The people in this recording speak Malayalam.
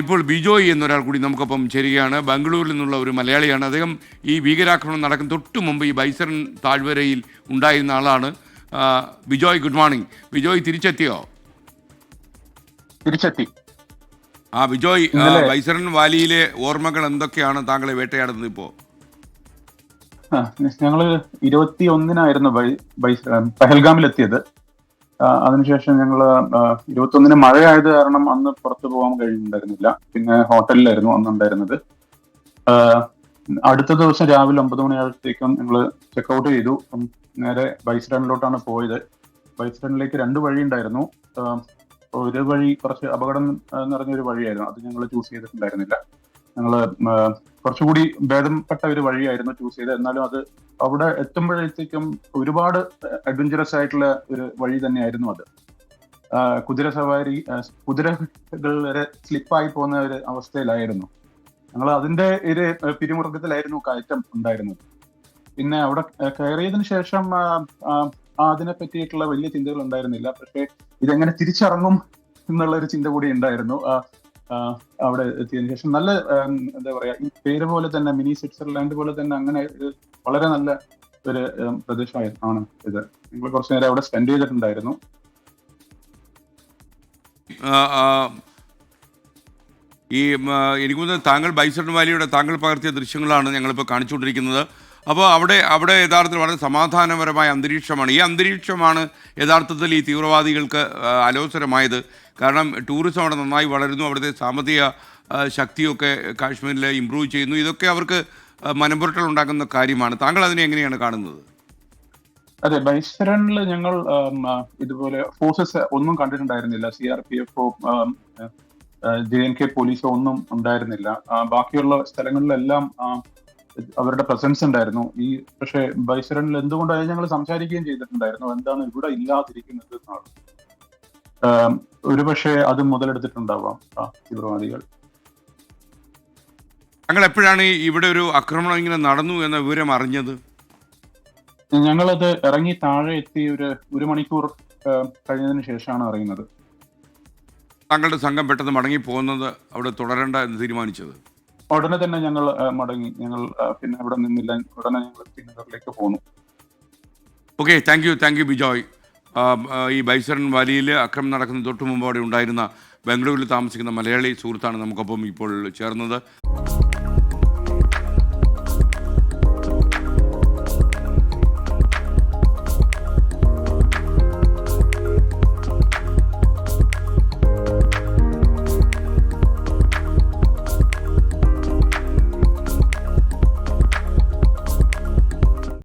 ഇപ്പോൾ ബിജോയ് എന്നൊരാൾ കൂടി നമുക്കൊപ്പം ചേരുകയാണ്. ബാംഗ്ലൂരിൽ നിന്നുള്ള ഒരു മലയാളിയാണ്. അദ്ദേഹം ഈ ഭീകരാക്രമണം നടക്കുന്ന തൊട്ട് മുമ്പ് ഈ ബൈസൺ താഴ്വരയിൽ ഉണ്ടായിരുന്ന ആളാണ്. Bijoy, good morning. ബിജോയ് തിരിച്ചെത്തിയോ? തിരിച്ചെത്തി. ബിജോയ്, ബൈസൺ വാലിയിലെ ഓർമ്മകൾ എന്തൊക്കെയാണ് താങ്കളെ വേട്ടയാടുന്നത് ഇപ്പോൾ? ഞങ്ങള് 21-നായിരുന്നു പഹൽഗാമിലെത്തിയത്. അതിനുശേഷം ഞങ്ങള് 21-ന് മഴയായത് കാരണം അന്ന് പുറത്തു പോകാൻ കഴിയുന്നുണ്ടായിരുന്നില്ല. പിന്നെ ഹോട്ടലിലായിരുന്നു അന്നുണ്ടായിരുന്നത്. അടുത്ത ദിവസം രാവിലെ 9 മണിയായപ്പോഴത്തേക്കും ഞങ്ങള് ചെക്ക്ഔട്ട് ചെയ്തു. നേരെ ബൈസ്റ്റാൻഡിലോട്ടാണ് പോയത്. ബൈസ്റ്റാൻഡിലേക്ക് 2 വഴി ഉണ്ടായിരുന്നു. ഒരു വഴി കുറച്ച് അപകടം നിറഞ്ഞൊരു വഴിയായിരുന്നു. അത് ഞങ്ങൾ ചൂസ് ചെയ്തിട്ടുണ്ടായിരുന്നില്ല. ഞങ്ങള് കുറച്ചുകൂടി ഭേദപ്പെട്ട ഒരു വഴിയായിരുന്നു ചൂസ് ചെയ്തത്. എന്നാലും അത് അവിടെ എത്തുമ്പോഴത്തേക്കും ഒരുപാട് അഡ്വഞ്ചറസ് ആയിട്ടുള്ള ഒരു വഴി തന്നെയായിരുന്നു അത്. കുതിര സവാരി, കുതിരകൾ വരെ സ്ലിപ്പായി പോകുന്ന ഒരു അവസ്ഥയിലായിരുന്നു. ഞങ്ങൾ അതിന്റെ ഒരു പിരിമുറുക്കത്തിലായിരുന്നു കയറ്റം ഉണ്ടായിരുന്നത്. പിന്നെ അവിടെ കയറിയതിനു ശേഷം അതിനെ പറ്റിയിട്ടുള്ള വലിയ ചിന്തകൾ ഉണ്ടായിരുന്നില്ല. പക്ഷെ ഇതെങ്ങനെ തിരിച്ചിറങ്ങും എന്നുള്ള ഒരു ചിന്ത കൂടി ഉണ്ടായിരുന്നു. അവിടെ എത്തിയതിനു ശേഷം നല്ല എന്താ പറയാ, ഈ പേര് പോലെ തന്നെ മിനി സ്വിറ്റ്സർലാൻഡ് പോലെ തന്നെ അങ്ങനെ വളരെ നല്ല ഒരു പ്രദേശമാണ് ഇത്. ഞങ്ങൾ കുറച്ചു നേരം അവിടെ സ്പെൻഡ് ചെയ്തിട്ടുണ്ടായിരുന്നു. എനിക്ക് തോന്നുന്നത് താങ്കൾ ബൈസൺ വാലിയുടെ താങ്കൾ പകർത്തിയ ദൃശ്യങ്ങളാണ് ഞങ്ങളിപ്പോൾ കാണിച്ചുകൊണ്ടിരിക്കുന്നത്. അപ്പോൾ അവിടെ യഥാർത്ഥത്തിൽ വളരെ സമാധാനപരമായ അന്തരീക്ഷമാണ്. ഈ അന്തരീക്ഷമാണ് യഥാർത്ഥത്തിൽ ഈ തീവ്രവാദികൾക്ക് അലോസരമായത്. കാരണം ടൂറിസം അവിടെ നന്നായി വളരുന്നു, അവിടുത്തെ സാമ്പത്തിക ശക്തിയൊക്കെ കാശ്മീരിൽ ഇമ്പ്രൂവ് ചെയ്യുന്നു. ഇതൊക്കെ അവർക്ക് മനംപുരട്ടൽ ഉണ്ടാക്കുന്ന കാര്യമാണ്. താങ്കൾ അതിനെ എങ്ങനെയാണ് കാണുന്നത്? അതെ, ബൈസറണിൽ ഞങ്ങൾ ഇതുപോലെ ഫോഴ്സസ് ഒന്നും കണ്ടിട്ടുണ്ടായിരുന്നില്ല. CRPF, JNK പോലീസോ ഒന്നും ഉണ്ടായിരുന്നില്ല. ബാക്കിയുള്ള സ്ഥലങ്ങളിലെല്ലാം അവരുടെ പ്രസൻസ് ഉണ്ടായിരുന്നു. പക്ഷേ ബൈസറണിൽ എന്തുകൊണ്ടായാലും ഞങ്ങൾ സംസാരിക്കുകയും ചെയ്തിട്ടുണ്ടായിരുന്നു, എന്താണ് ഇവിടെ ഇല്ലാതിരിക്കുന്നത് എന്നാണ്. ഒരുപക്ഷെ അത് മുതലെടുത്തിട്ടുണ്ടാവാം തീവ്രവാദികൾ. താങ്കൾ എപ്പോഴാണ് ഇവിടെ ഒരു ആക്രമണം ഇങ്ങനെ നടന്നു എന്ന വിവരം അറിഞ്ഞത്? ഞങ്ങളത് ഇറങ്ങി താഴെ എത്തി ഒരു മണിക്കൂർ കഴിഞ്ഞതിന് ശേഷമാണ് അറിയുന്നത്. താങ്കളുടെ സംഘം പെട്ടെന്ന് മടങ്ങി പോകുന്നത് അവിടെ തുടരേണ്ട എന്ന് തീരുമാനിച്ചത്? ഉടനെ തന്നെ ഞങ്ങൾ മടങ്ങി. ഞങ്ങൾ പിന്നെ അവിടെ നിന്നില്ല, ഉടനെ ഞങ്ങൾ ശ്രീനഗറിലേക്ക് പോന്നു. Okay, thank you Bijoy. ഈ ബൈസൺ വാലിയിൽ ആക്രമണം നടക്കുന്ന തൊട്ട് മുമ്പ് അവിടെ ഉണ്ടായിരുന്ന ബാംഗ്ലൂരിൽ താമസിക്കുന്ന മലയാളി സുഹൃത്താണ് നമുക്കൊപ്പം ഇപ്പോൾ ചേർന്നത്.